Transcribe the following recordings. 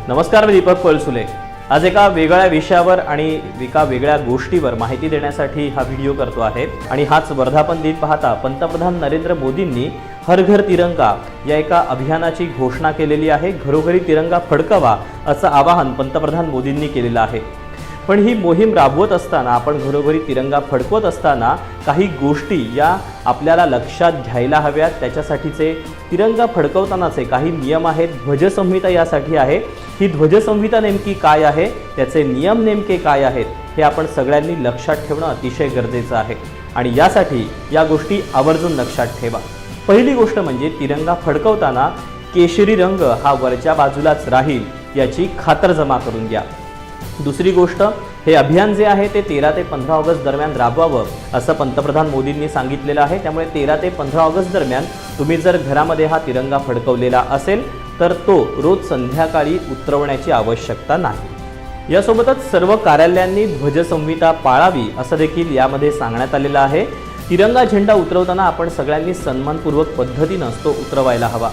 नमस्कार, मी दीपक पळसुले। आज एका वेगळ्या विषयावर आणि एका वेगळ्या गोष्टीवर माहिती देण्यासाठी हा व्हिडिओ करतो आहे। आणि हाच वर्धापन दिन पाहता पंतप्रधान नरेंद्र मोदींनी हर घर तिरंगा या एका अभियानाची घोषणा केलेली आहे। घरोघरी तिरंगा फडकवा असं आवाहन पंतप्रधान मोदींनी केलेलं आहे। पण ही मोहीम राबवत असताना, आपण घरोघरी तिरंगा फडकवत असताना काही गोष्टी या आपल्याला लक्षात घ्यायला हव्यात। त्याच्यासाठीचे तिरंगा फडकवतानाचे काही नियम आहेत। ध्वजसंहिता यासाठी आहे। ही ध्वजसंहिता नेमकी काय आहे, त्याचे नियम नेमके काय आहेत, हे आपण सगळ्यांनी लक्षात ठेवणं अतिशय गरजेचं आहे। आणि यासाठी या गोष्टी आवर्जून लक्षात ठेवा। पहिली गोष्ट म्हणजे तिरंगा फडकवताना केशरी रंग हा वरच्या बाजूलाच राहील याची खातरजमा करून घ्या। दुसरी गोष्ट, हे अभियान जे आहे ते 13 ते 15 ऑगस्ट दरम्यान राबवावं असं पंतप्रधान मोदींनी सांगितलेलं आहे। त्यामुळे 13 ते 15 ऑगस्ट दरम्यान तुम्ही जर घरामध्ये हा तिरंगा फडकवलेला असेल तर तो रोज संध्याकाळी उतरवण्याची आवश्यकता नाही। यासोबतच सर्व कार्यालयांनी ध्वजसंहिता पाळावी असं देखील यामध्ये सांगण्यात आलेलं आहे। तिरंगा झेंडा उतरवताना आपण सगळ्यांनी सन्मानपूर्वक पद्धतीनं तो उतरवायला हवा।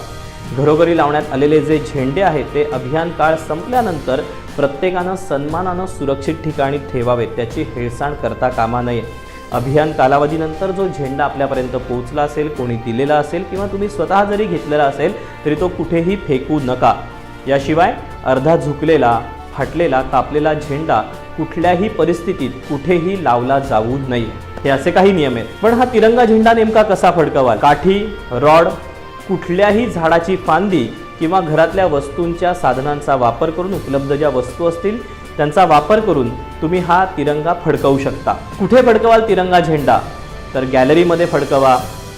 घरोघरी लावण्यात आलेले जे झेंडे आहेत ते अभियान काळ संपल्यानंतर प्रत्येकानं सन्मानानं सुरक्षित ठिकाणी ठेवावेत, त्याची हेळसांड करता कामा नये। अभियान कालावधीनंतर जो झेंडा आपल्यापर्यंत पोहोचला असेल, कोणी दिलेला असेल किंवा तुम्ही स्वतः जरी घेतलेला असेल तरी तो कुठेही फेकू नका। याशिवाय अर्धा झुकलेला, फाटलेला, कापलेला झेंडा कुठल्याही परिस्थितीत कुठेही लावला जाऊ नये। हे असे काही नियम आहेत। पण हा तिरंगा झेंडा नेमका कसा फडकवाल? काठी, रॉड, कुठल्याही झाडाची फांदी किंवा घरातल्या वस्तूंच्या साधनांचा वापर करून, उपलब्ध ज्या वस्तू असतील त्यांचा वापर करून तुम्ही हा तिरंगा फडकवू शकता। कुठे फडकवाल तिरंगा झेंडा? तर गॅलरीमध्ये फडकवा,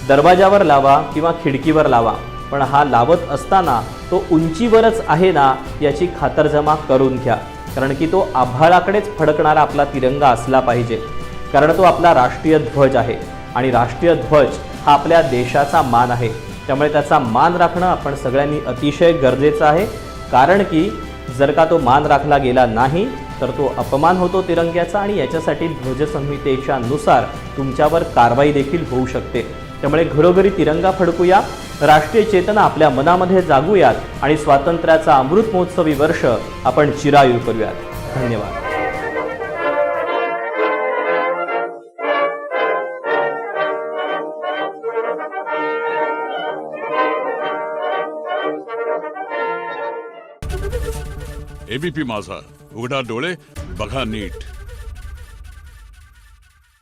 दरवाजावर लावा किंवा खिडकीवर लावा। पण हा लावत असताना तो उंचीवरच आहे ना याची खातरजमा करून घ्या। कारण की तो आभाळाकडेच फडकणारा आपला तिरंगा असला पाहिजे। कारण तो आपला राष्ट्रीय ध्वज आहे आणि राष्ट्रीय ध्वज हा आपल्या देशाचा मान आहे। त्यामुळे त्याचा मान राखणं आपण सगळ्यांनी अतिशय गरजेचं आहे। कारण की जर का तो मान राखला गेला नाही तर तो अपमान होतो तिरंग्याचा आणि याच्यासाठी ध्वजसंहितेच्या नुसार तुमच्यावर कारवाई देखील होऊ शकते। त्यामुळे घरोघरी तिरंगा फडकूया, राष्ट्रीय चेतना आपल्या मनामध्ये जागूयात आणि स्वातंत्र्याचा अमृत महोत्सवी वर्ष आपण चिरायू करूयात। धन्यवाद। एबीपी माझा, उघडा डोळे बघा नीट।